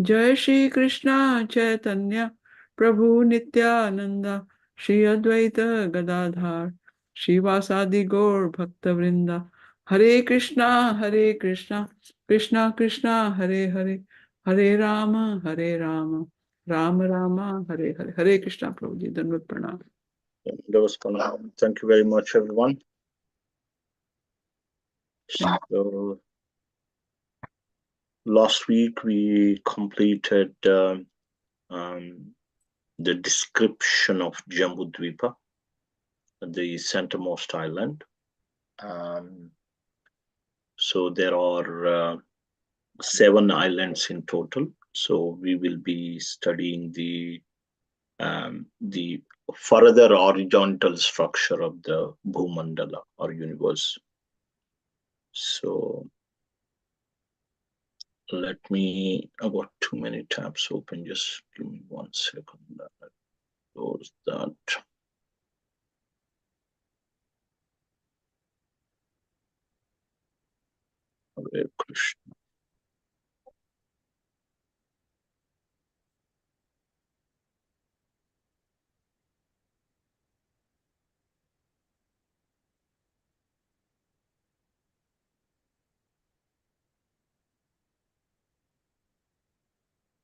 जय श्री कृष्ण चैतन्य प्रभु नित्यानंद, श्री अद्वैत गदाधर श्रीवासादि गौर भक्त वृंदा। हरे कृष्णा कृष्णा कृष्णा हरे हरे, हरे राम राम राम हरे हरे। हरे कृष्णा प्रभु जी, दंडवत प्रणाम। Thank you very much, everyone. So last week we completed the description of Jambudvipa, the centermost island. So there are 7 islands in total. So we will be studying the further horizontal structure of the Bhumandala or universe. So let me, I've got too many tabs open, just give me 1 second. Close that. Hare Krishna.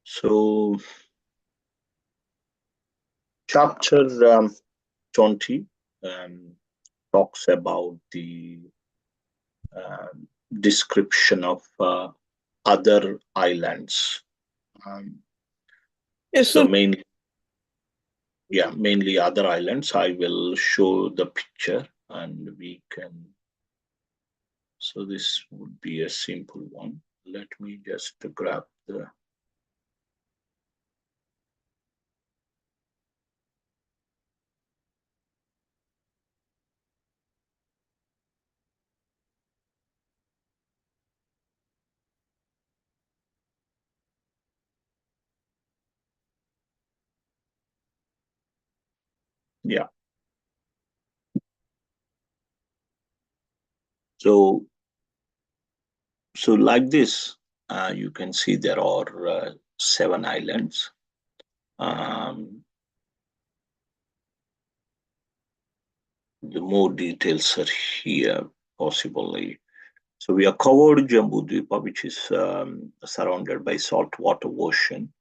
So chapter 20 talks about the description of other islands. Yes, So mainly other islands. I will show the picture and we can. So this would be a simple one. Let me just grab the. Yeah. So like this, you can see there are 7 islands. The more details are here, possibly. So we are covered Jambudvipa, which is surrounded by saltwater ocean.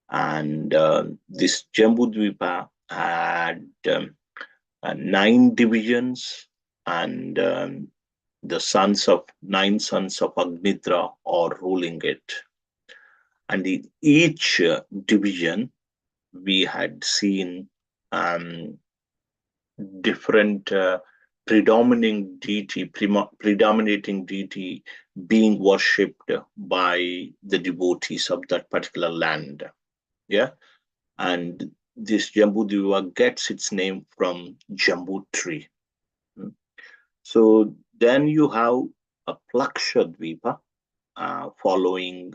And this Jambudvipa had 9 divisions, and the 9 sons of Agnitra are ruling it. And in each division, we had seen different predominating deity being worshipped by the devotees of that particular land. Yeah. And this Jambudvipa gets its name from Jambu tree. So then you have a Plakshadvipa following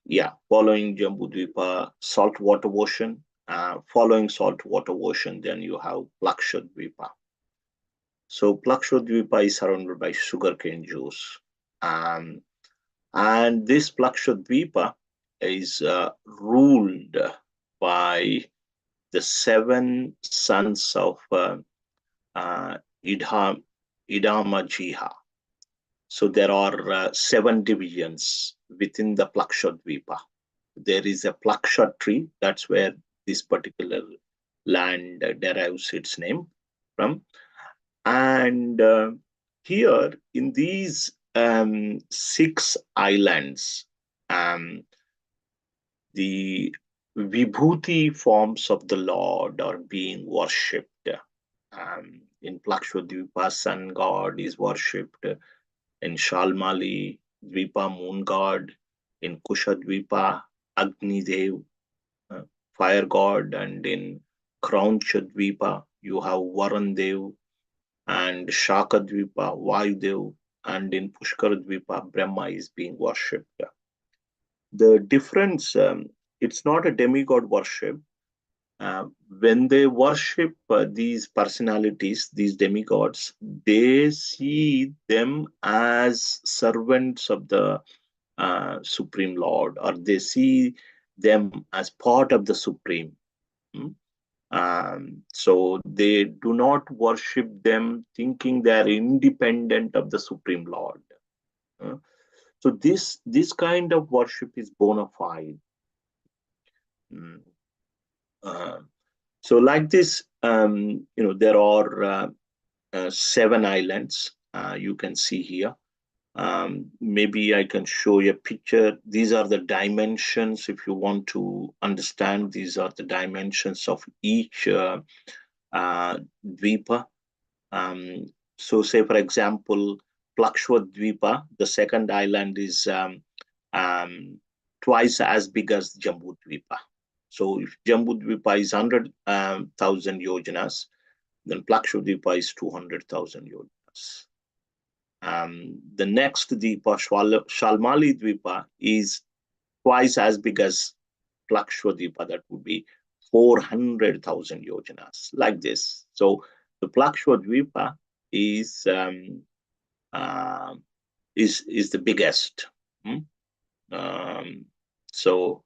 Jambudvipa saltwater ocean. Following saltwater ocean, then you have Plakshadvipa. So Plakshadvipa is surrounded by sugarcane juice. And this Plakshadvipa is ruled by the 7 sons of Idamajiha. So there are 7 divisions within the Plakshadvipa. There is a Plaksha tree. That's where this particular land derives its name from. And here in these 6 islands, the Vibhuti forms of the Lord are being worshipped. In Plakshadvipa, sun god is worshipped. In Shalmali Dvipa, moon god. In Kushadvipa, Agni Dev, fire god. And in Kraunchadvipa, you have Varun Dev. And Shakadvipa, Vayudev. And in Pushkaradvipa, Brahma is being worshipped. The difference, it's not a demigod worship. When they worship these personalities, these demigods, they see them as servants of the Supreme Lord, or they see them as part of the Supreme. So they do not worship them thinking they are independent of the Supreme Lord. So this kind of worship is bona fide. Mm. Uh, so like this, there are 7 islands you can see here. Maybe I can show you a picture. These are the dimensions. If you want to understand, these are the dimensions of each dvipa. So say, for example, Plakshwa the second island is twice as big as Jambu Dvipa. So if Jambu Dvipa is 100,000 yojanas, then Plakshwa is 200,000 yojanas. The next Dvipa, Shalmali Dvipa, is twice as big as Plakshwa That would be 400,000 yojanas, like this. So the Plakshwa Dvipa is the biggest. So,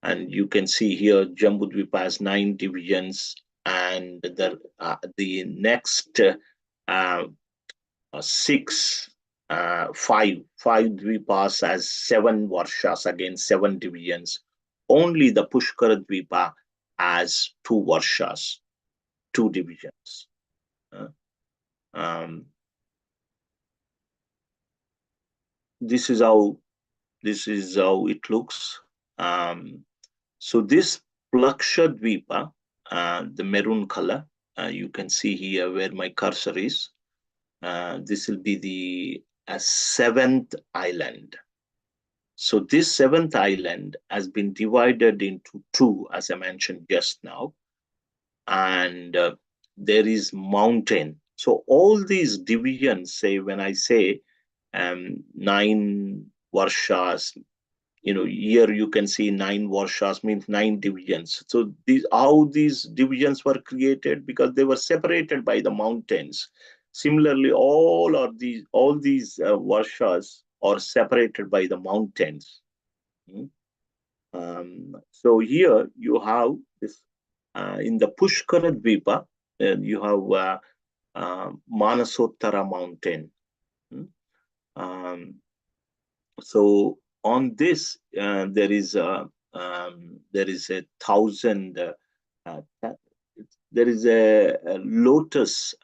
and you can see here, Jambudvipa has 9 divisions, and the next 5 dvipas has 7 varshas, again 7 divisions. Only the Pushkara Dvipa has 2 varshas, 2 divisions. This is how it looks. So this Plaksha Dvipa, the maroon color, you can see here where my cursor is. This will be the 7th island. So this 7th island has been divided into 2, as I mentioned just now, and there is mountain. So all these divisions, say when I say 9 varshas, here you can see 9 varshas means 9 divisions. So how these divisions were created, because they were separated by the mountains. Similarly, all these varshas are separated by the mountains. So here you have this in the Pushkara Dvipa, you have Manasottara mountain. So on this, there is a 1,000. There is a lotus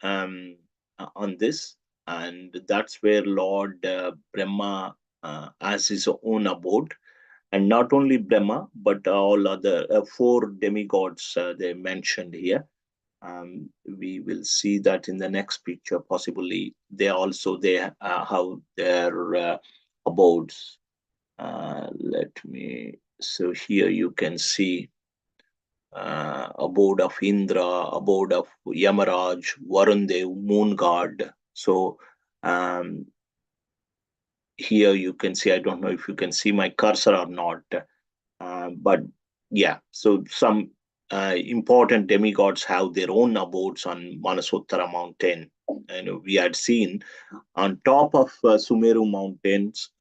on this, and that's where Lord Brahma has his own abode. And not only Brahma, but all other 4 demigods they mentioned here. We will see that in the next picture. Possibly they have their abodes. So here you can see abode of Indra, abode of Yamaraj, Varundev, moon god. So here you can see, I don't know if you can see my cursor or not, but yeah, so some important demigods have their own abodes on Manasottara mountain. And we had seen on top of Sumeru mountains,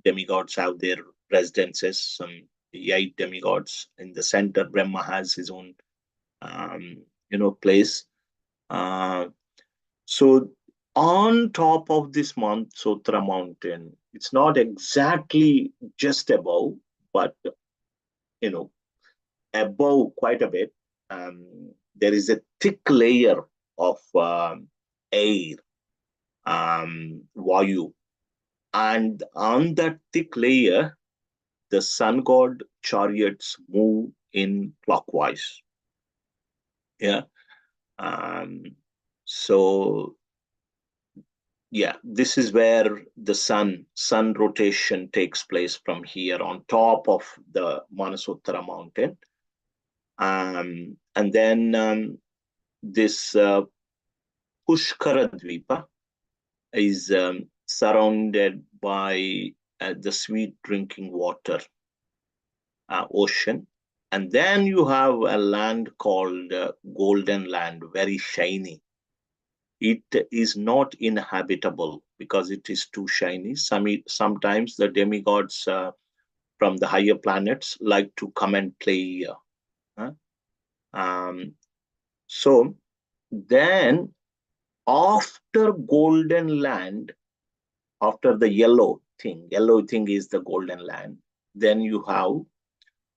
demigods have their residences, some 8 demigods. In the center, Brahma has his own place. So on top of this Manasottara mountain, it's not exactly just above, but above quite a bit, there is a thick layer of air, Vayu. And on that thick layer, the sun god chariots move in clockwise. Yeah. So yeah, this is where the sun rotation takes place from here on top of the Manasottara mountain. And then this Pushkara Dvipa is surrounded by the sweet drinking water ocean. And then you have a land called Golden Land, very shiny. It is not inhabitable. because it is too shiny. Sometimes the demigods from the higher planets like to come and play here. So then after golden land, after the yellow thing is the golden land, then you have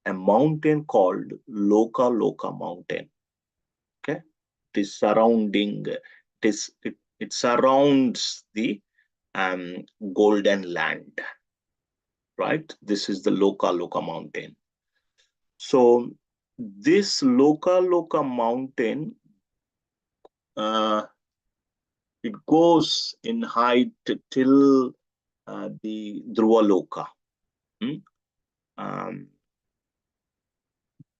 a mountain called Loka Loka mountain. Okay, it is surrounding, it surrounds the golden land, right? This is the Loka Loka mountain. So this Loka Loka mountain, it goes in height till the Dhruva Loka.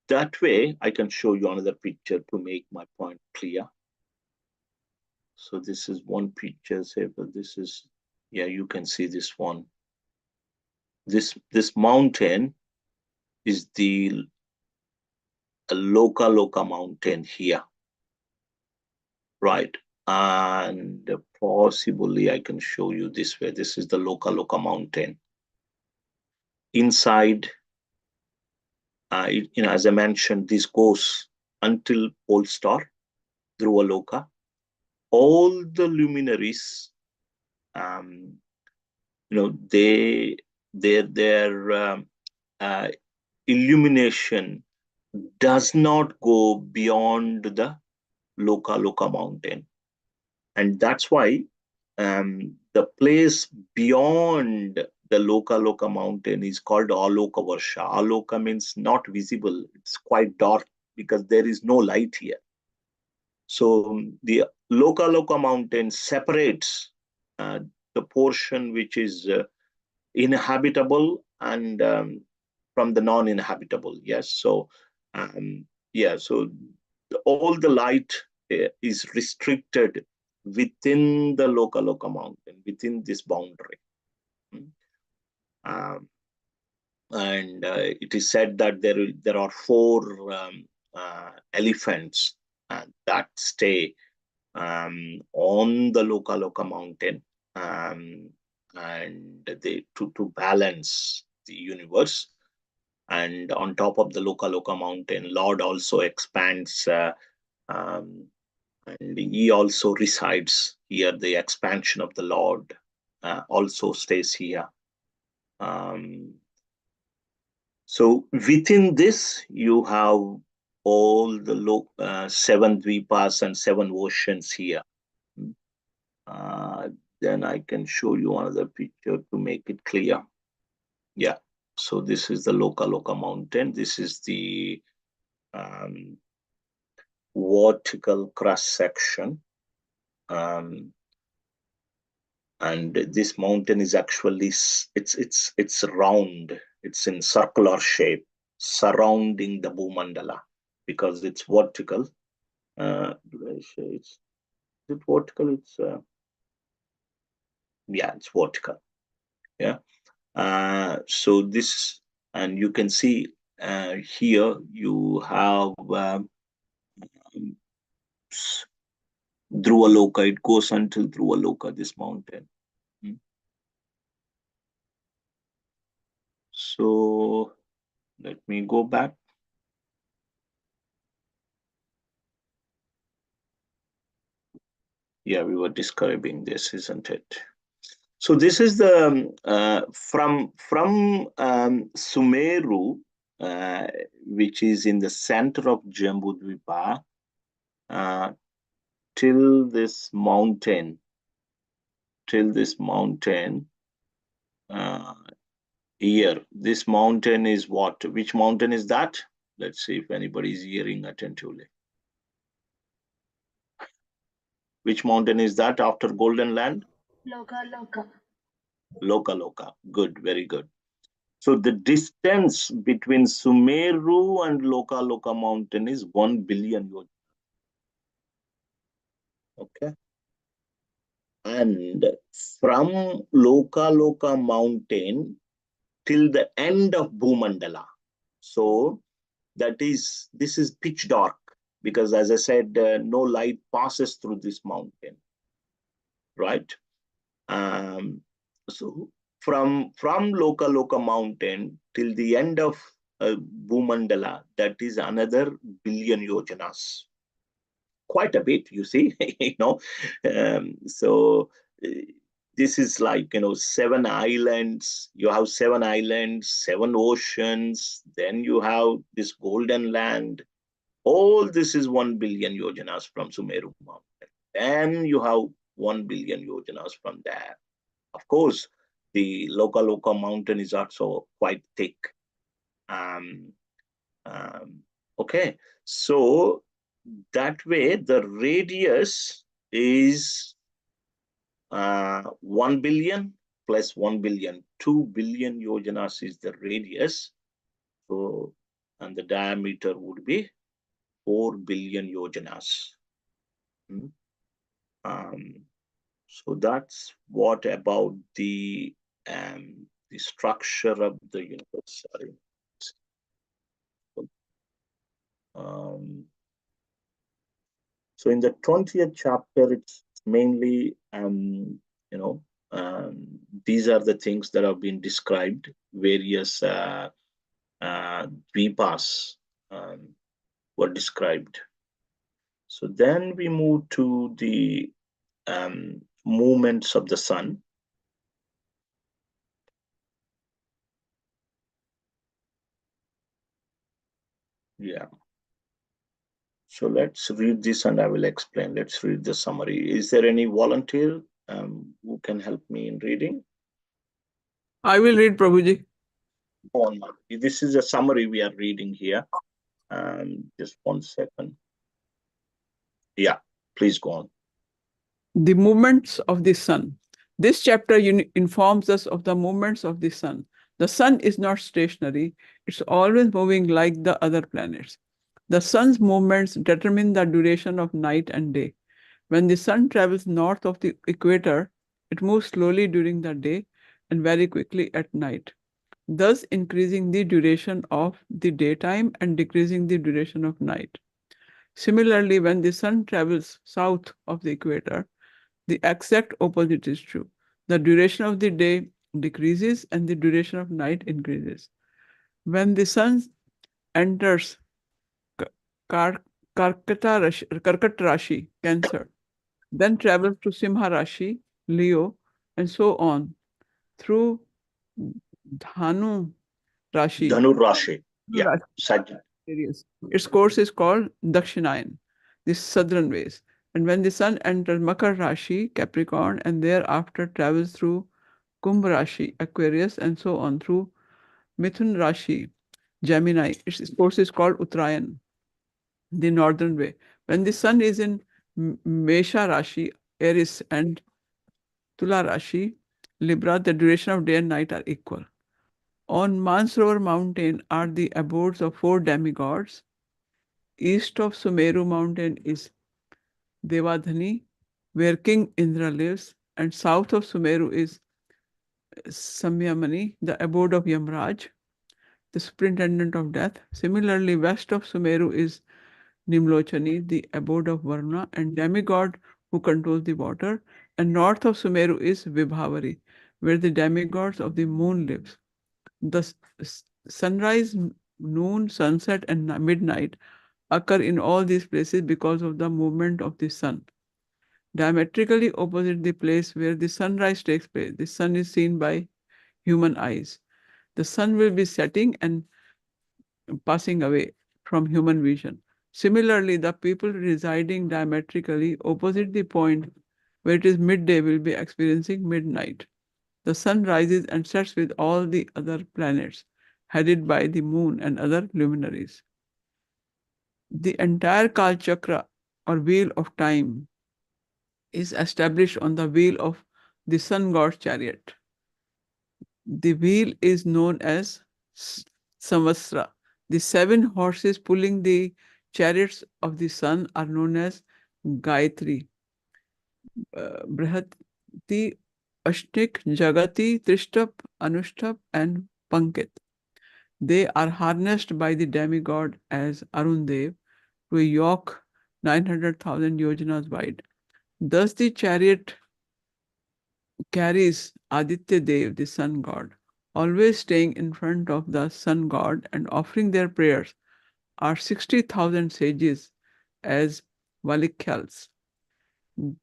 That way, I can show you another picture to make my point clear. So this is one picture, say, but this is, yeah, you can see this one. This mountain is the Loka Loka mountain here, right? And possibly I can show you this way. This is the Loka Loka mountain. Inside, as I mentioned, this goes until pole star, Dhruva Loka. All the luminaries, their illumination does not go beyond the Loka Loka mountain, and that's why the place beyond the Loka Loka mountain is called Aloka Varsha. Aloka means not visible; it's quite dark because there is no light here. So the Loka Loka mountain separates the portion which is inhabitable and from the non-inhabitable. Yes, so so all the light is restricted within the Loka Loka mountain, within this boundary. And it is said that there are 4 elephants that stay on the Loka Loka mountain, and they to balance the universe. And on top of the Loka Loka mountain, Lord also expands, and he also resides here. The expansion of the Lord also stays here. So within this, you have all the 7 dvipas and 7 oceans here. Then I can show you another picture to make it clear. Yeah, so this is the Loka Loka mountain. This is the vertical cross section, and this mountain is actually it's round. It's in circular shape, surrounding the Bhumandala because it's vertical. Is it vertical? It's it's vertical. Yeah. So this, and you can see here you have Dhruva Loka. It goes until Dhruva Loka, this mountain. So let me go back. Yeah, we were describing this, isn't it? So this is the from Sumeru, which is in the center of Jambudvipa, till this mountain. Here, this mountain is what? Which mountain is that? Let's see if anybody is hearing attentively. Which mountain is that after Golden Land? Loka Loka. Loka Loka. Good, very good. So the distance between Sumeru and Loka Loka mountain is 1 billion yojana. Okay. And from Loka Loka mountain till the end of Bhumandala. So this is pitch dark because, as I said, no light passes through this mountain, right? Um, so from Loka mountain till the end of Bhumandala, that is another billion yojanas. Quite a bit, you see. So uh, this is like, 7 islands. You have 7 islands, 7 oceans. Then you have this golden land. All this is 1 billion yojanas from Sumeru mountain. Then you have 1 billion yojanas from there. Of course, the Loka mountain is also quite thick. Um, um, okay, so that way the radius is 1 billion plus 1 billion, 2 billion yojanas is the radius. So, and the diameter would be 4 billion yojanas. Hmm. Um, so that's what about the structure of the universe. Sorry. Um, so in the 20th chapter, it's mainly, you know, these are the things that have been described, various dvipas were described. So then we move to the movements of the sun. Yeah. So let's read this and I will explain. Let's read the summary. Is there any volunteer who can help me in reading? I will read, Prabhuji. Go on, Madhuri. This is a summary we are reading here. Just 1 second. Yeah, please go on. The movements of the sun. This chapter informs us of the movements of the sun. The sun is not stationary, it's always moving like the other planets. The sun's movements determine the duration of night and day. When the sun travels north of the equator, it moves slowly during the day and very quickly at night, thus increasing the duration of the daytime and decreasing the duration of night. Similarly, when the sun travels south of the equator, the exact opposite is true. The duration of the day decreases and the duration of night increases. When the sun enters Kar- Karkat Rashi, Cancer, then travels to Simha Rashi, Leo, and so on through Dhanu Rashi. Dhanu Rashi. Dhanu Yeah, Rashi Sajjan. areas. Its course is called Dakshinayan, the southern ways. And when the sun enters Makar Rashi, Capricorn, and thereafter travels through Kumbh Rashi, Aquarius, and so on through Mithun Rashi, Gemini, its course is called Uttarayan, the northern way. When the sun is in Mesha Rashi, Aries, and Tula Rashi, Libra, the duration of day and night are equal. On Mansarovar mountain are the abodes of 4 demigods. East of Sumeru mountain is Devadhani, where King Indra lives, and south of Sumeru is Samyamani, the abode of Yamraj, the superintendent of death. Similarly, west of Sumeru is Nimlochani, the abode of Varuna and demigod who controls the water, and north of Sumeru is Vibhavari, where the demigods of the moon lives. The sunrise, noon, sunset, and midnight occur in all these places because of the movement of the sun. Diametrically opposite the place where the sunrise takes place, the sun is seen by human eyes. The sun will be setting and passing away from human vision. Similarly, the people residing diametrically opposite the point where it is midday will be experiencing midnight. The sun rises and sets with all the other planets, headed by the moon and other luminaries. The entire Kal Chakra or wheel of time is established on the wheel of the sun god's chariot. The wheel is known as Samvasra. The 7 horses pulling the chariots of the sun are known as Gayatri, Brihati, Ashtik, Jagati, Trishtap, Anushtap, and Pankit. They are harnessed by the demigod as Arundev to a yoke 900,000 yojanas wide. Thus, the chariot carries Aditya Dev, the sun god. Always staying in front of the sun god and offering their prayers are 60,000 sages as Valikyals.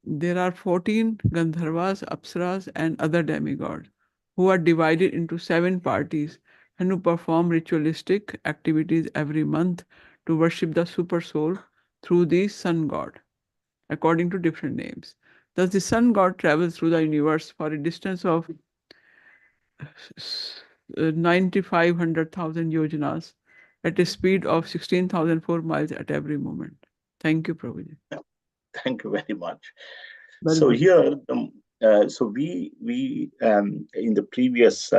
There are 14 Gandharvas, Apsaras, and other demigods who are divided into 7 parties and who perform ritualistic activities every month to worship the super soul through the sun god, according to different names. Thus, the sun god travels through the universe for a distance of 9,500,000 yojanas at a speed of 16,004 miles at every moment. Thank you, Prabhuji. Thank you very much. Very So good. here, so we in the previous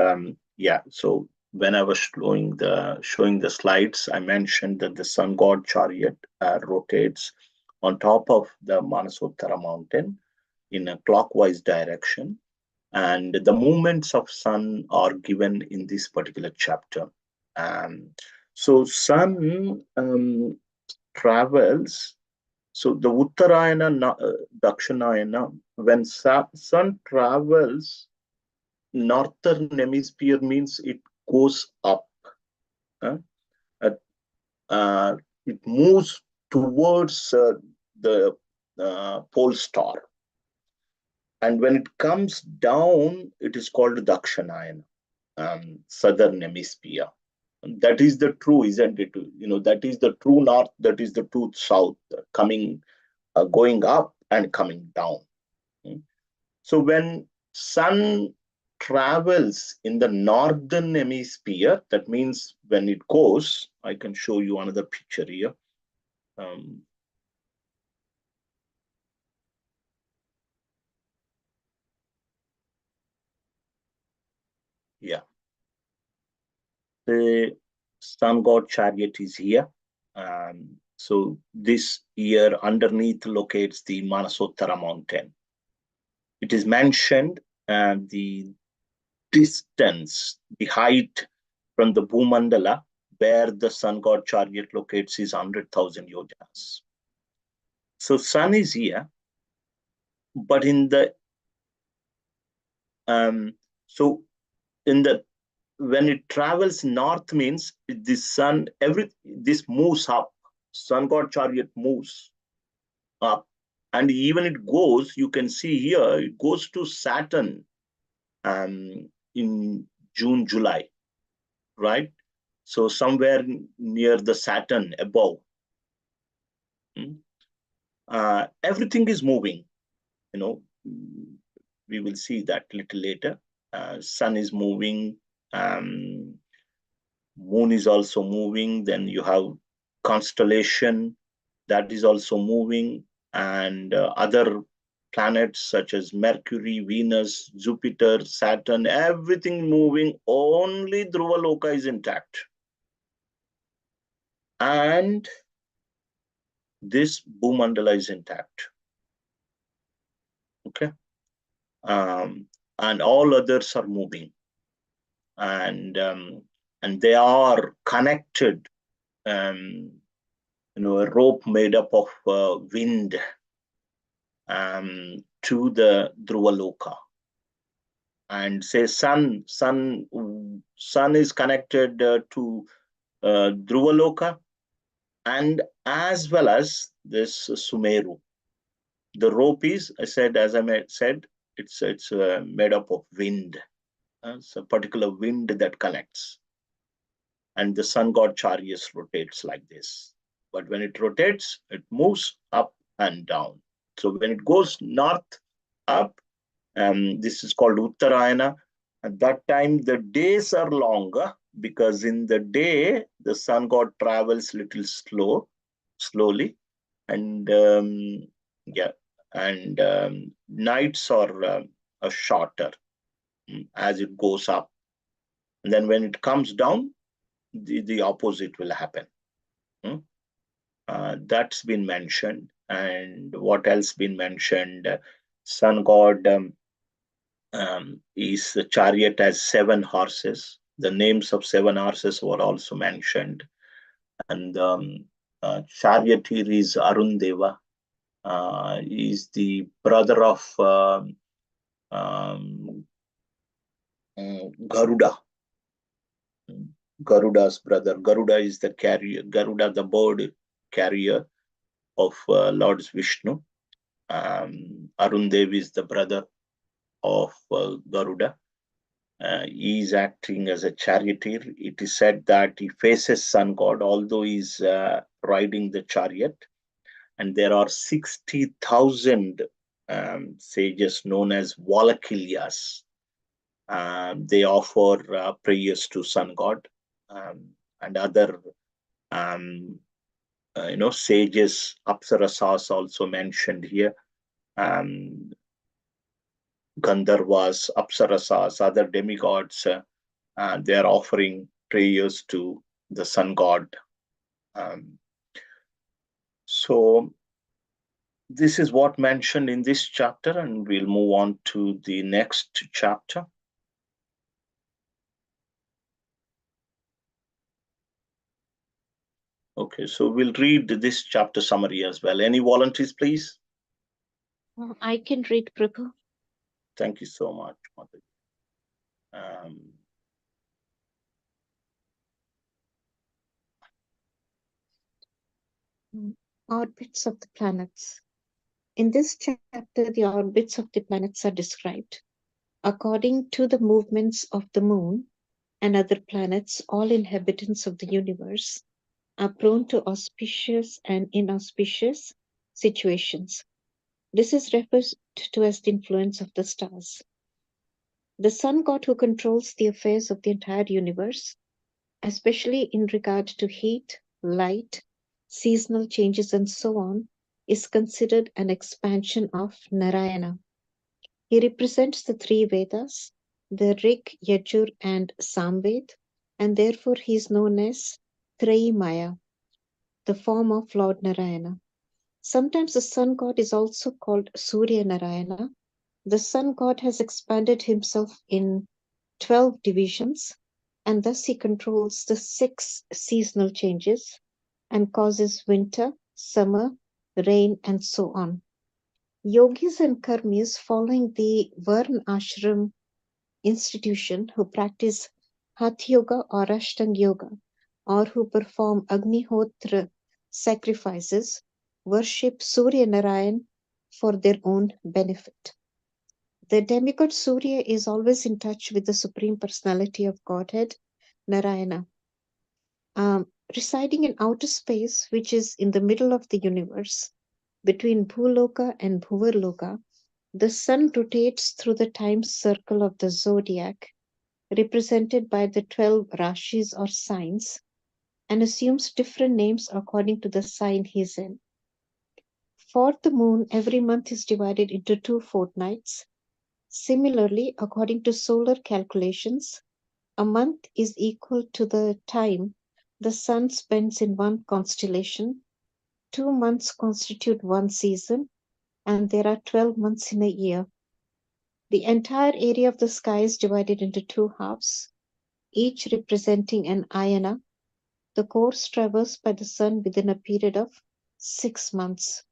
So when I was showing the slides, I mentioned that the sun god chariot rotates on top of the Manasottara mountain in a clockwise direction, and the movements of sun are given in this particular chapter. So sun travels. So the Uttarayana, Dakshinayana, when sun travels, northern hemisphere means it goes up. uh, uh, it moves towards the pole star. And when it comes down, it is called Dakshinayana, southern hemisphere. That is the true, isn't it? That is the true north, that is the true south, going up and coming down. Mm. So when sun travels in the northern hemisphere, that means when it goes, I can show you another picture here. Um, yeah, the sun god chariot is here. So this here underneath locates the Manasottara mountain. It is mentioned the distance, the height from the Bhumandala, where the sun god chariot locates, is 100,000 yojanas. So sun is here, but in the so in the when it travels north means the sun, this moves up. Sun god chariot moves up, and even it goes. You can see here it goes to Saturn in June, July, right? So somewhere near the Saturn above, everything is moving. You know, we will see that little later. Sun is moving, moon is also moving. Then you have constellation that is also moving, and other planets such as Mercury, Venus, Jupiter, Saturn, everything moving. Only Dhruvaloka is intact. And this Bhumandala is intact. Okay. And all others are moving. And they are connected, a rope made up of wind, to the Dhruvaloka. And say sun is connected to Dhruvaloka, and as well as this Sumeru. The rope is, as I said, it's made up of wind. It's a particular wind that connects. And the sun god chariot rotates like this. But when it rotates, it moves up and down. So when it goes north, up, this is called Uttarayana. At that time, the days are longer because in the day, the sun god travels little slowly. And nights are shorter as it goes up. And then when it comes down, the opposite will happen. That's been mentioned. And what else been mentioned? Sun god is the chariot has 7 horses. The names of 7 horses were also mentioned. And charioteer is Arundeva. Is the brother of um, Garuda. Garuda's brother. Garuda is the carrier. Garuda, the bird carrier of Lord Vishnu. Arun Dev is the brother of Garuda. He is acting as a charioteer. It is said that he faces sun god, although he is riding the chariot. And there are 60,000 sages known as Valakilyas. They offer prayers to sun god, and other um, sages, Apsarasas also mentioned here. Gandharvas, Apsarasas, other demigods, they are offering prayers to the sun god. Um, so this is what mentioned in this chapter, and we'll move on to the next chapter. Okay, so we'll read this chapter summary as well. Any volunteers, please? I can read, Prabhu. Thank you so much, Mother. Orbits of the planets. In this chapter, the orbits of the planets are described. According to the movements of the moon and other planets, all inhabitants of the universe are prone to auspicious and inauspicious situations. This is referred to as the influence of the stars. The sun god, who controls the affairs of the entire universe, especially in regard to heat, light, seasonal changes, and so on, is considered an expansion of Narayana. He represents the three Vedas, the Rig, Yajur, and Samved, and therefore he is known as Trayimaya, the form of Lord Narayana. Sometimes the sun god is also called Surya Narayana. The sun god has expanded himself in 12 divisions, and thus he controls the 6 seasonal changes and causes winter, summer, rain, and so on. Yogis and karmis following the Varna Ashram institution who practice Hatha Yoga or Ashtanga Yoga, or who perform Agnihotra sacrifices, worship Surya Narayan for their own benefit. The demigod Surya is always in touch with the Supreme Personality of Godhead, Narayana. Residing in outer space, which is in the middle of the universe, between Bhuloka and Bhuvarloka, the sun rotates through the time circle of the zodiac, represented by the 12 rashis or signs, and assumes different names according to the sign he is in. For the moon, every month is divided into 2 fortnights. Similarly, according to solar calculations, a month is equal to the time the sun spends in one constellation. 2 months constitute one season, and there are 12 months in a year. The entire area of the sky is divided into 2 halves, each representing an ayana, the course traversed by the sun within a period of 6 months.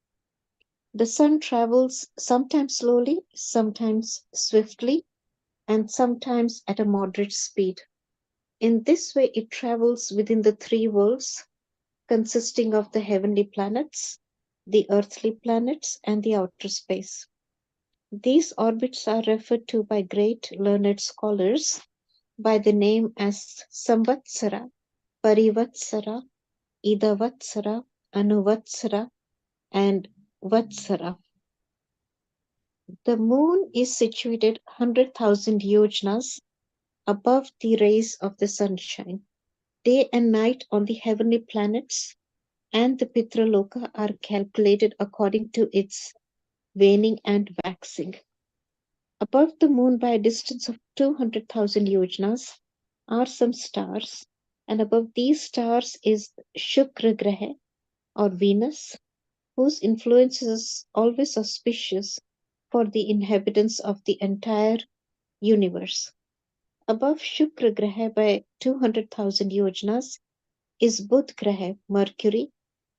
The sun travels sometimes slowly, sometimes swiftly, and sometimes at a moderate speed. In this way, it travels within the 3 worlds, consisting of the heavenly planets, the earthly planets, and the outer space. These orbits are referred to by great learned scholars by the name as Samvatsara, Parivatsara, Idavatsara, Anuvatsara, and Vatsara. The moon is situated 100,000 yojanas above the rays of the sunshine. Day and night on the heavenly planets and the Pitraloka are calculated according to its waning and waxing. Above the moon by a distance of 200,000 yojanas are some stars, and above these stars is Shukra Graha or Venus, whose influence is always auspicious for the inhabitants of the entire universe. Above Shukra Graha by 200,000 yojanas is Budh Graha, Mercury,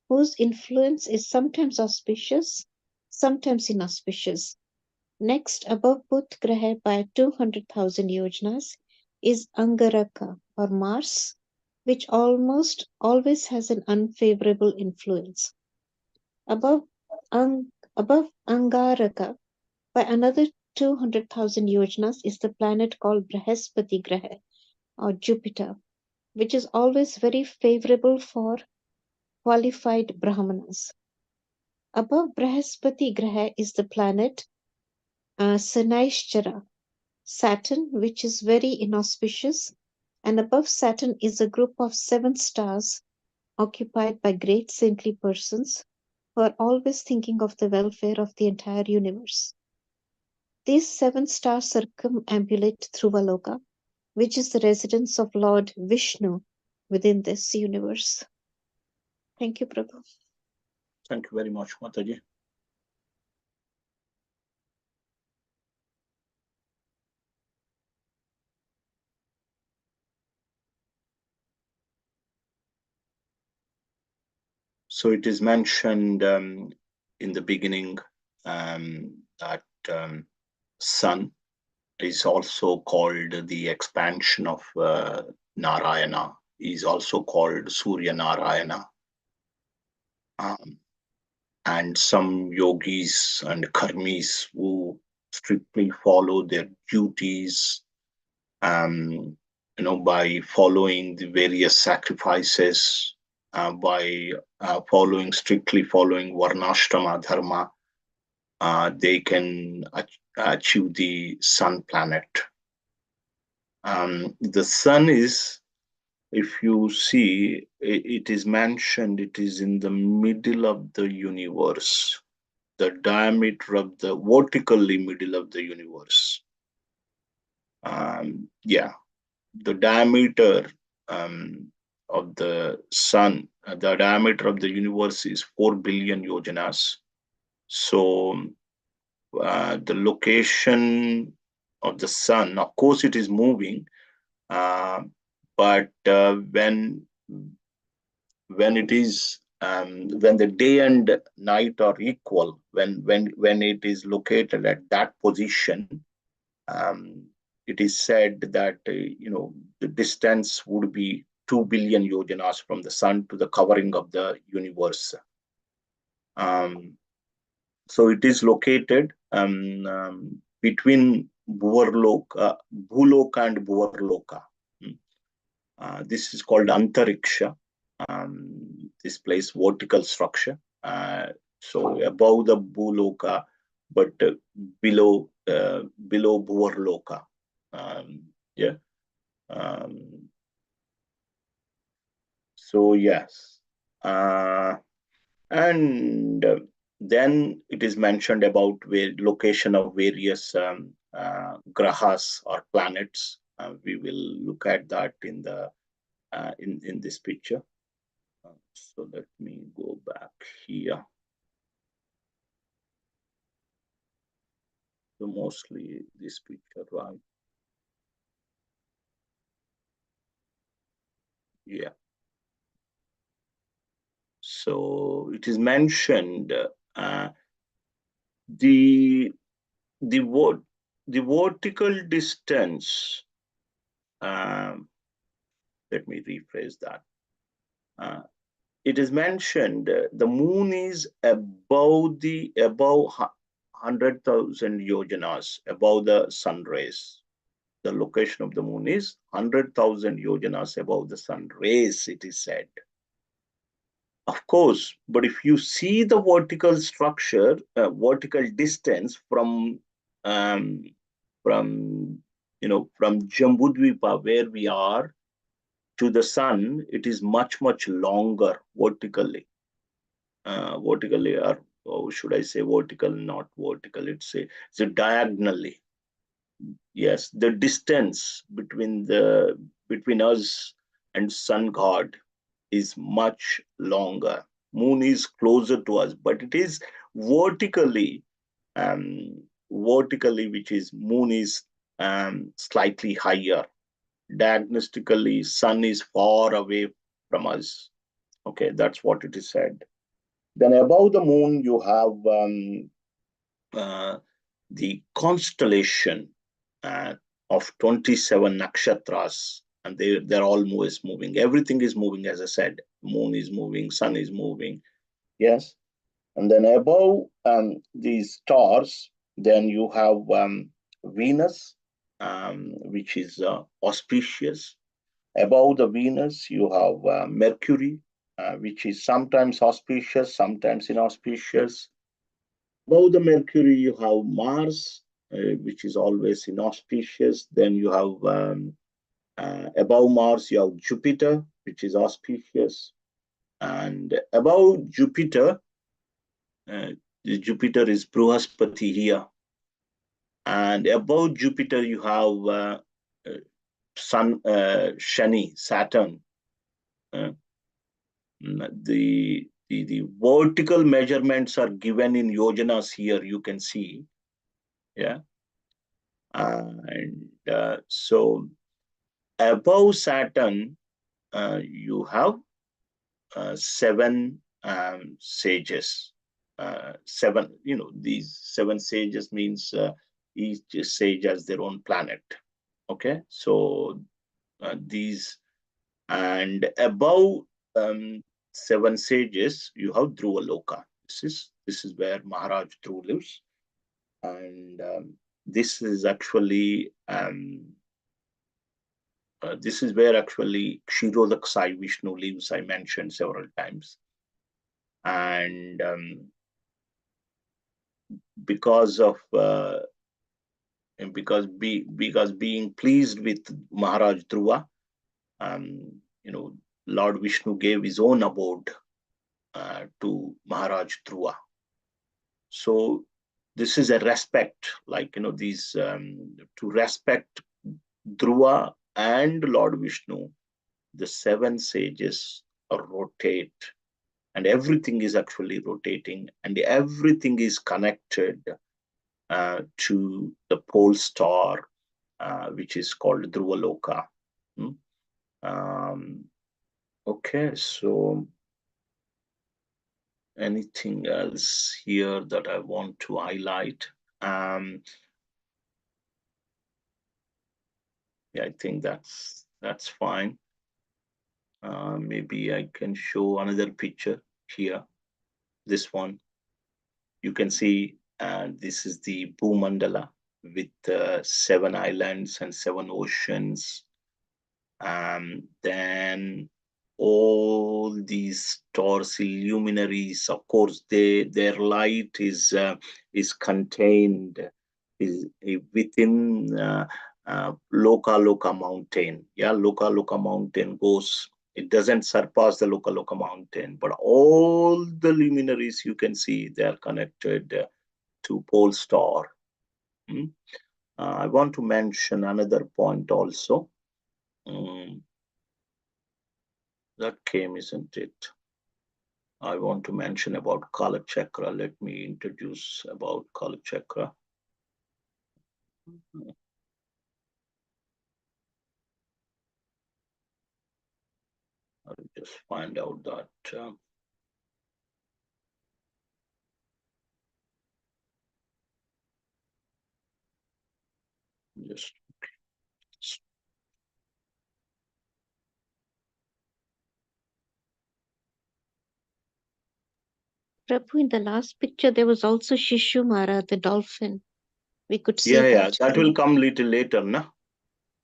whose influence is sometimes auspicious, sometimes inauspicious. Next, above both Graha by 200,000 yojanas is Angaraka or Mars, which almost always has an unfavorable influence. Above, above Angaraka by another 200,000 yojanas is the planet called Brihaspati Graha or Jupiter, which is always very favorable for qualified Brahmanas. Above Brihaspati Graha is the planet Sanaishchara, Saturn, which is very inauspicious, and above Saturn is a group of 7 stars occupied by great saintly persons who are always thinking of the welfare of the entire universe. These 7 stars circumambulate Dhruvaloka, which is the residence of Lord Vishnu within this universe. Thank you, Prabhu. Thank you very much, Mataji. So it is mentioned in the beginning that sun is also called the expansion of Narayana, is also called Surya Narayana. And some yogis and karmis who strictly follow their duties, by following the various sacrifices, by strictly following Varnashrama Dharma, they can achieve the sun planet. The sun is, if you see, it is mentioned, it is in the middle of the universe, the diameter of the vertically middle of the universe. The diameter of the sun, the diameter of the universe is 4 billion yojanas. So the location of the sun, of course, it is moving, but when it is when the day and night are equal, when it is located at that position, it is said that the distance would be 2 billion yojanas from the sun to the covering of the universe. So it is located between Bhuloka and Bhuvarloka. This is called Antariksha. This place, vertical structure. So above the Bhuloka, but below Bhuvarloka. So yes, and then it is mentioned about location of various grahas or planets. We will look at that in the in this picture. So let me go back here. So mostly this picture, right? Yeah. So it is mentioned the vertical distance. Let me rephrase that. It is mentioned the moon is above 100,000 yojanas above the sun rays. The location of the moon is 100,000 yojanas above the sun rays, it is said. Of course, but if you see the vertical structure, vertical distance from Jambudvipa, where we are, to the sun, it is much longer vertically. Or should I say vertical? Not vertical. It's a diagonally. Yes, the distance between us and sun god is much longer. Moon is closer to us, but it is vertically, which is moon is slightly higher. Diagnostically, sun is far away from us. Okay, that's what it is said. Then above the moon, you have the constellation of 27 nakshatras, and they're always moving. Everything is moving, as I said. Moon is moving, sun is moving. Yes. And then above these stars, then you have Venus, which is auspicious. Above the Venus, you have Mercury, which is sometimes auspicious, sometimes inauspicious. Above the Mercury, you have Mars, which is always inauspicious. Then you have above Mars, you have Jupiter, which is auspicious. And above Jupiter, Jupiter is Bruhaspati here. And above Jupiter, you have Sun, Shani, Saturn. The vertical measurements are given in yojanas here, you can see. Yeah. And so above Saturn, you have 7 sages. 7, these 7 sages means each sage has their own planet. Okay, so these, and above 7 sages, you have Dhruva Loka. This is where Maharaj Dhruva lives, and this is actually this is where actually Kshirodak Sai Vishnu lives. I mentioned several times, and because being pleased with Maharaj Dhruva, Lord Vishnu gave his own abode to Maharaj Dhruva. So this is a respect, like these to respect Dhruva and Lord Vishnu. The 7 sages rotate, and everything is actually rotating, and everything is connected to the pole star, which is called Dhruva Loka. Okay, so anything else here that I want to highlight? Yeah, I think that's fine. Maybe I can show another picture here. This one, you can see, this is the Bhumandala with 7 islands and 7 oceans. Then all these stars, luminaries, of course, their light is contained is within Loka mountain. Yeah, Loka mountain goes. It doesn't surpass the Loka mountain, but all the luminaries you can see, they are connected to pole star. I want to mention another point also. That came, isn't it? I want to mention about Kala Chakra. Let me introduce about Kala Chakra. I'll just find out that. Just Prabhu, in the last picture, there was also Shishumara, the dolphin. We could see yeah, that will come little later, na?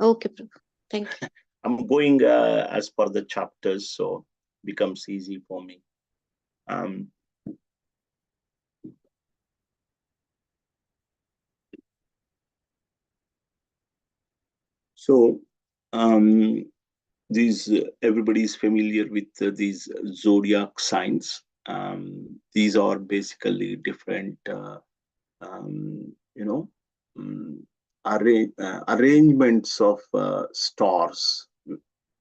Okay, Prabhu. Thank you. I'm going as per the chapters, so becomes easy for me. So everybody is familiar with these zodiac signs. These are basically different, arrangements of stars.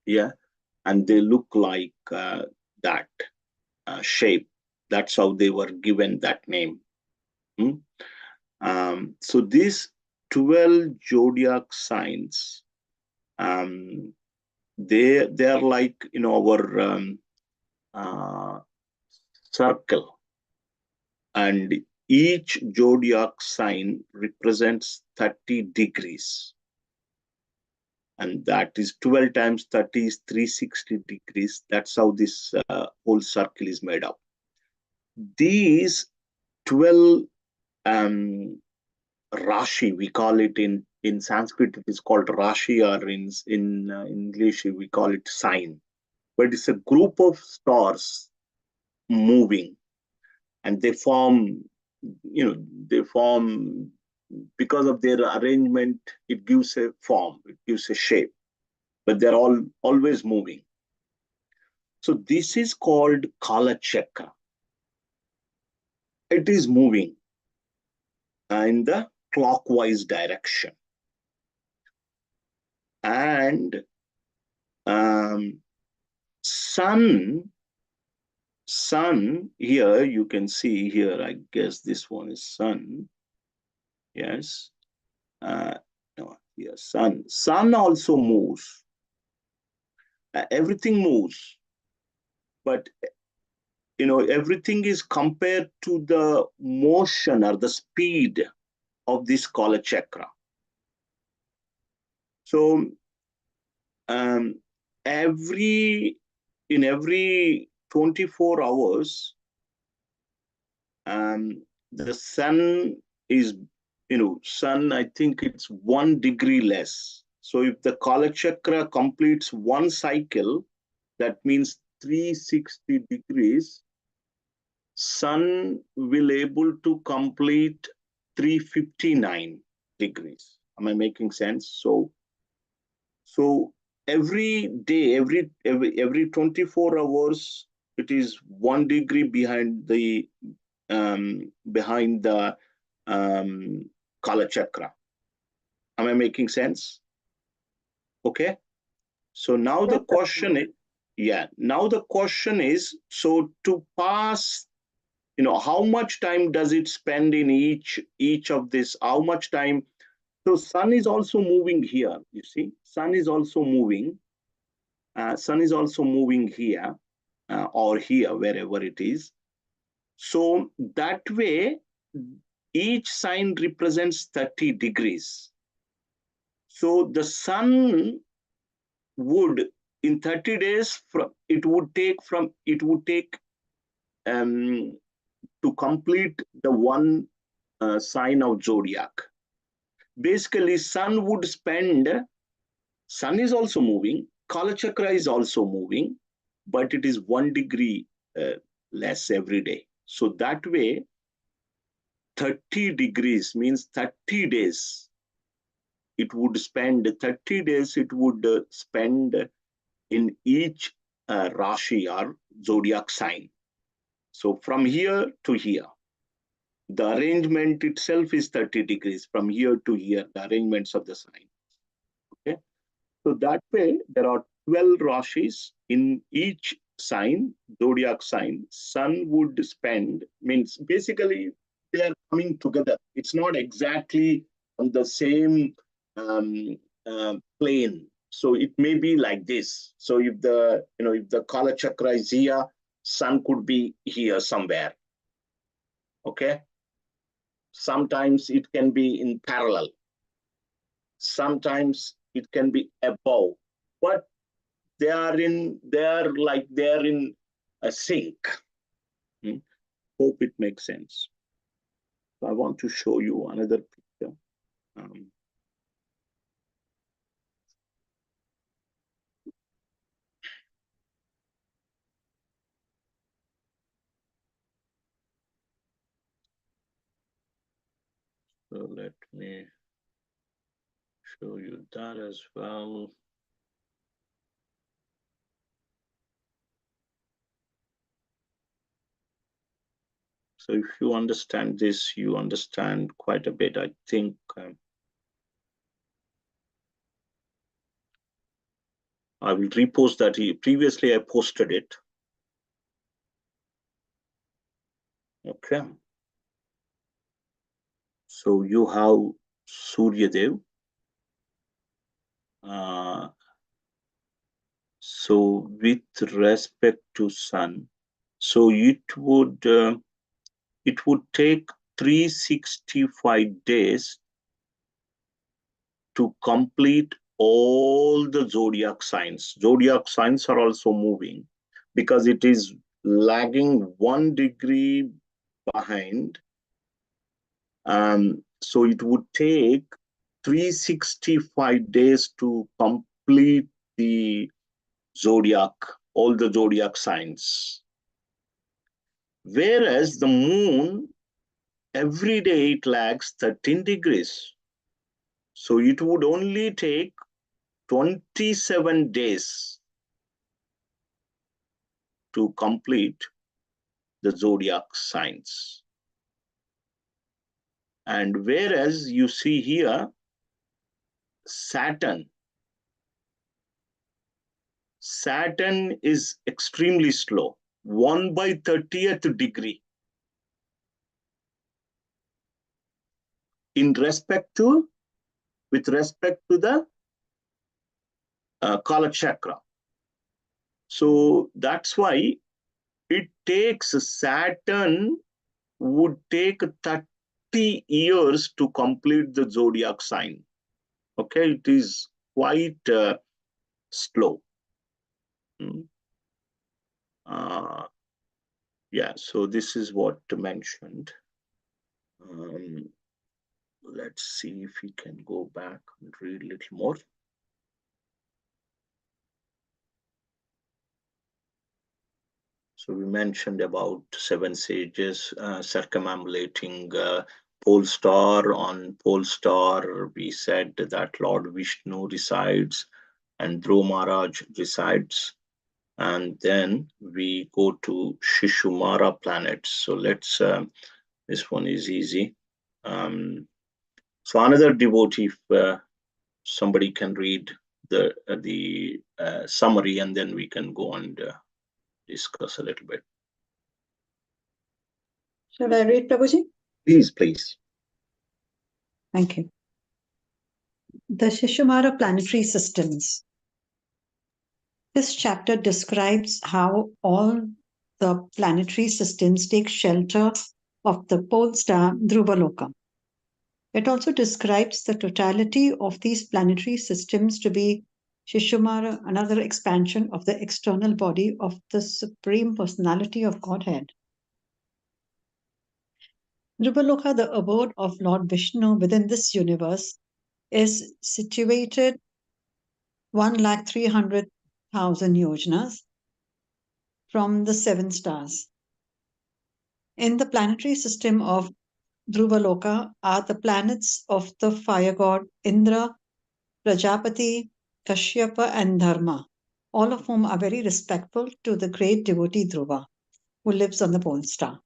Yeah, and they look like that shape. That's how they were given that name. So these 12 zodiac signs, they are like our circle, and each zodiac sign represents 30 degrees. And that is 12 times 30 is 360 degrees. That's how this whole circle is made up. These 12 Rashi, we call it in Sanskrit, it is called Rashi, or in English, we call it sign. But it's a group of stars moving, and they form, because of their arrangement, it gives a form, it gives a shape, but they're always moving. So this is called Kala Chakra. It is moving in the clockwise direction. And sun here, you can see here, I guess this one is sun. Yes. No, here, sun also moves. Everything moves, but everything is compared to the motion or the speed of this Kala Chakra. So in every 24 hours, the sun is, sun, I think it's 1 degree less. So if the Kala Chakra completes one cycle, that means 360 degrees, sun will able to complete 359 degrees. Am I making sense? So every day, every 24 hours, it is 1 degree behind the Kala Chakra. Am I making sense? Okay. So now the question is, now the question is, so to pass, how much time does it spend in each of this? How much time? So sun is also moving here. You see, sun is also moving. Sun is also moving here or here, wherever it is. So that way, each sign represents 30 degrees. So the sun would, in 30 days, it would take to complete the one sign of zodiac. Basically, sun is also moving, Kala Chakra is also moving, but it is 1 degree less every day. So that way, 30 degrees means 30 days. It would spend 30 days, it would spend in each Rashi or zodiac sign. So from here to here, the arrangement itself is 30 degrees. From here to here, the arrangements of the sign. Okay. So that way, there are 12 Rashis in each sign, zodiac sign. Sun would spend, means basically they are coming together. It's not exactly on the same plane. So it may be like this. So if the Kala Chakra is here, sun could be here somewhere. Okay. Sometimes it can be in parallel. Sometimes it can be above, but they are in a sync. Hope it makes sense. So I want to show you another picture. So let me show you that as well. So if you understand this, you understand quite a bit, I think. I will repost that. Previously, I posted it. Okay. So you have Surya Dev. So with respect to sun, so it would take 365 days to complete all the zodiac signs. Zodiac signs are also moving because it is lagging 1 degree behind. So it would take 365 days to complete the zodiac, all the zodiac signs. Whereas the moon, every day it lags 13 degrees. So it would only take 27 days to complete the zodiac signs. And whereas you see here, Saturn is extremely slow, 1/30th degree with respect to the Kala chakra. So that's why it takes Saturn would take 30 years to complete the zodiac sign. Okay, it is quite slow. Yeah, so this is what mentioned. Let's see if we can go back and read a little more. So we mentioned about 7 sages circumambulating pole star. On pole star, we said that Lord Vishnu resides and Dhruv Maharaj resides. And then we go to Shishumara planet. So let's, this one is easy. So another devotee, if somebody can read the summary, and then we can go and discuss a little bit. Shall I read, Prabhuji? Please, please. Thank you. The Shishumara planetary systems. This chapter describes how all the planetary systems take shelter of the pole star Dhruvaloka. It also describes the totality of these planetary systems to be Shishumara, another expansion of the external body of the Supreme Personality of Godhead. Dhruvaloka, the abode of Lord Vishnu within this universe, is situated 1,300,000 yojanas from the 7 stars. In the planetary system of Dhruvaloka are the planets of the fire god Indra, Prajapati, Kashyapa, and Dharma, all of whom are very respectful to the great devotee Dhruva, who lives on the pole star.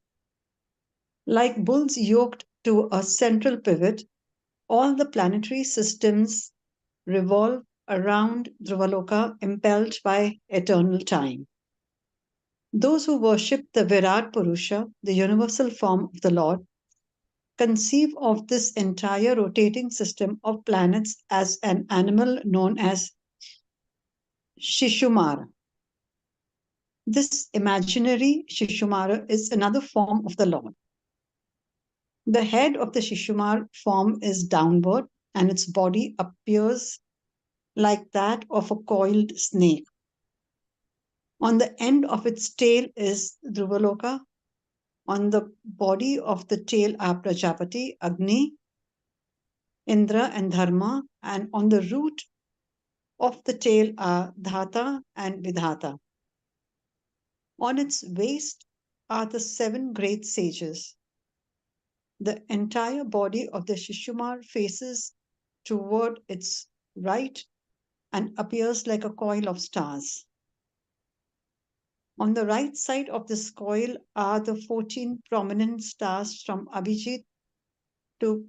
Like bulls yoked to a central pivot, all the planetary systems revolve around Dhruvaloka, impelled by eternal time. Those who worship the Virat Purusha, the universal form of the Lord, conceive of this entire rotating system of planets as an animal known as Shishumara. This imaginary Shishumara is another form of the Lord. The head of the Shishumar form is downward, and its body appears like that of a coiled snake. On the end of its tail is Dhruvaloka. On the body of the tail are Prajapati, Agni, Indra, and Dharma, and on the root of the tail are Dhata and Vidhata. On its waist are the 7 great sages. The entire body of the Shishumar faces toward its right and appears like a coil of stars. On the right side of this coil are the 14 prominent stars from Abhijit to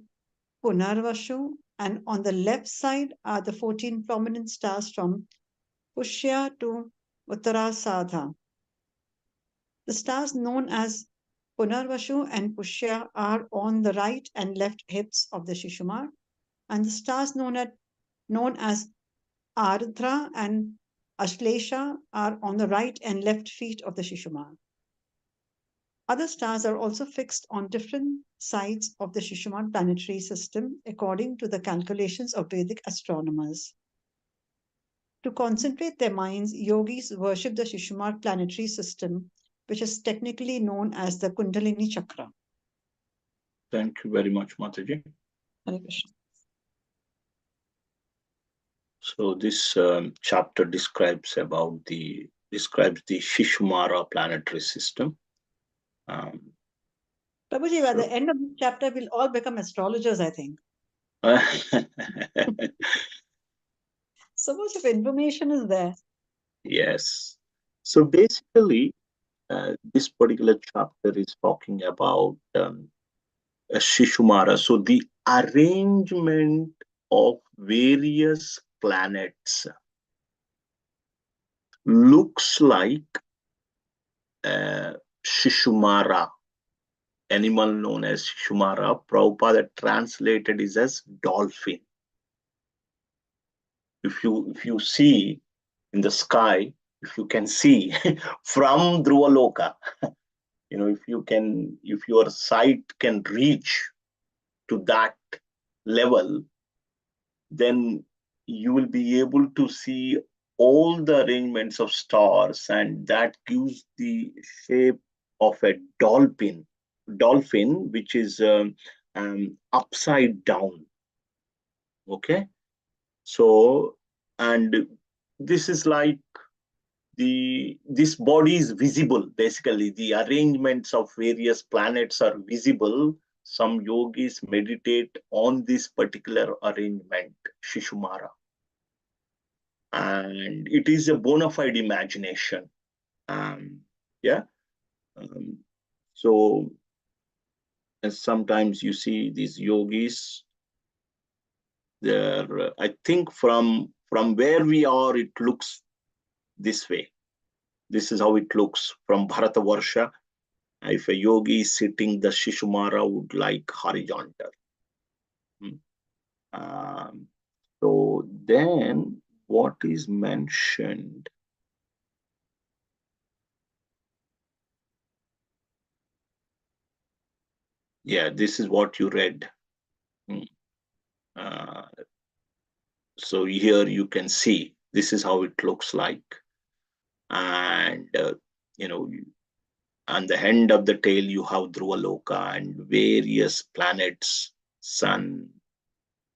Punarvashu, and on the left side are the 14 prominent stars from Pushya to Uttarasadha. The stars known as Punarvashu and Pushya are on the right and left hips of the Shishumar, and the stars known as Ardra and Ashlesha are on the right and left feet of the Shishumar. Other stars are also fixed on different sides of the Shishumar planetary system according to the calculations of Vedic astronomers. To concentrate their minds, yogis worship the Shishumar planetary system, which is technically known as the Kundalini Chakra. Thank you very much, Mataji. Hare Krishna. So this chapter describes the Shishumara planetary system. Prabhuji, by the end of the chapter, we'll all become astrologers, I think. So much of information is there. Yes. So basically, this particular chapter is talking about Shishumara. So the arrangement of various planets looks like Shishumara, animal known as Shishumara. Prabhupada translated it as dolphin. If you see in the sky, if you can see from Dhruvaloka, if your sight can reach to that level, then you will be able to see all the arrangements of stars, and that gives the shape of a dolphin, which is upside down. Okay, so, and this is like this body is visible. Basically, the arrangements of various planets are visible. Some yogis meditate on this particular arrangement, Shishumara, and it is a bona fide imagination. Yeah. So sometimes you see these yogis. They're, I think, from where we are, it looks this way. This is how it looks from Bharatavarsha. If a yogi is sitting, the Shishumara would like horizontal. So then what is mentioned? Yeah, this is what you read. So here you can see this is how it looks like. And, on the end of the tail, you have Dhruvaloka and various planets, Sun,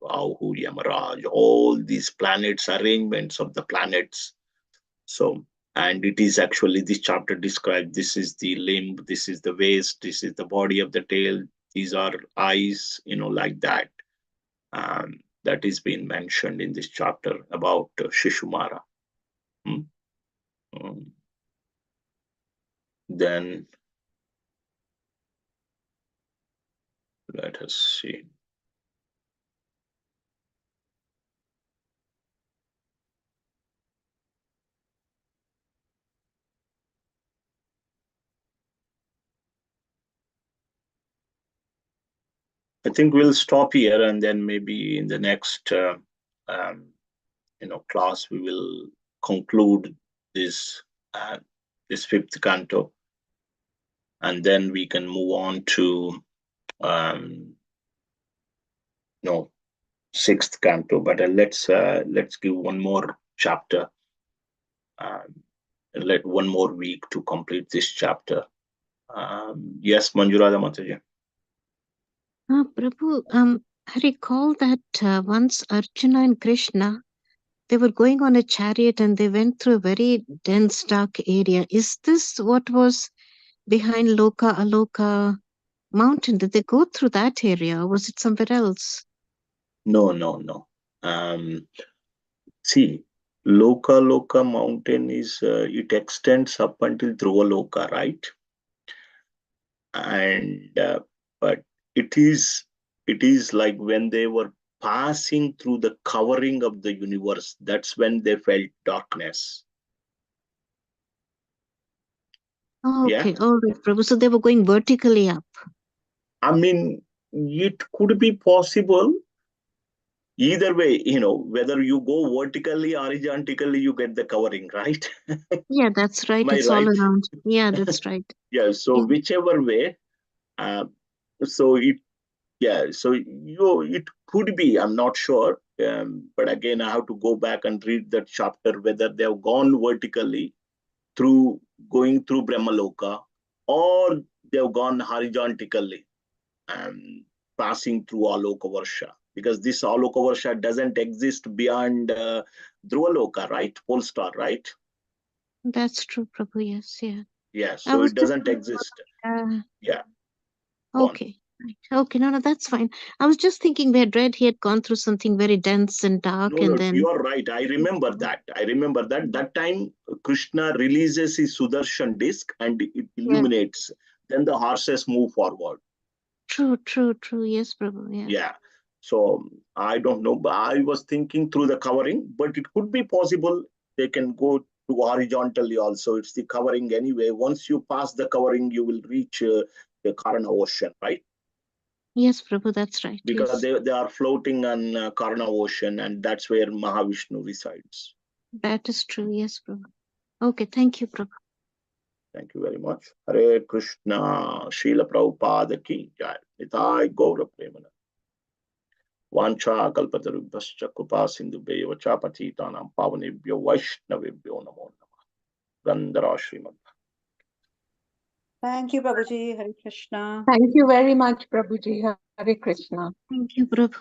Rahu, Yamaraj, all these planets, arrangements of the planets. So, and it is actually, this chapter described, this is the limb, this is the waist, this is the body of the tail, these are eyes, like that. That is being mentioned in this chapter about Shishumara. Then let us see. I think we'll stop here, and then maybe in the next class we will conclude this fifth canto, and then we can move on to sixth canto. But let's give one more chapter, let one more week to complete this chapter. Yes, Manjurada Mataji. Prabhu, I recall that once Arjuna and Krishna, they were going on a chariot and they went through a very dense, dark area. Is this what was behind Loka Aloka mountain? Did they go through that area, or was it somewhere else? No. See, Loka mountain is it extends up until Dhruvaloka, right? And but it is like when they were passing through the covering of the universe, that's when they felt darkness. Oh, okay, Yeah, all right, Prabhu. So they were going vertically up. I mean, it could be possible. either way, whether you go vertically, horizontally, you get the covering, right? Yeah, that's right. Am I It's all right? around. Yeah, that's right. Yeah. So Yeah. whichever way, uh, so it could be. I'm not sure, but again, I have to go back and read that chapter whether they have gone vertically going through Brahmaloka, or they have gone horizontally, passing through Aloka Varsha, because this Aloka Varsha doesn't exist beyond Dhruvaloka, right? Pole star, right? That's true, Prabhu. Yes, yeah. Yeah, I so was it just doesn't exist. Yeah, go on. okay. Right. Okay, no, that's fine. I was just thinking we had read he had gone through something very dense and dark, No, and no, you then are right. I remember that. That time Krishna releases his Sudarshan disc and it yeah, illuminates. Then the horses move forward. true. Yes, Prabhu. Yeah. Yeah. So I don't know, but I was thinking through the covering, but it could be possible they can go to horizontally also. It's the covering anyway. Once you pass the covering, you will reach the Karana Ocean, right? Yes, Prabhu. That's right. Because Yes, they are floating on Karana Ocean, and that's where Mahavishnu resides. that is true. Yes, Prabhu. Okay, thank you, Prabhu. Thank you very much. Hare Krishna, Srila Prabhupada ki jai. Nitai Gaura Premana. Vancha kalpatarubhascha कृपा सिंधुभ्यैव च पतितानां पावनेभ्यो वैष्णवेभ्यो नमो नमः. Gandhara Srimad. Thank you, Prabhuji. Hare Krishna. Thank you very much, Prabhuji. Hare Krishna. Thank you, Prabhu.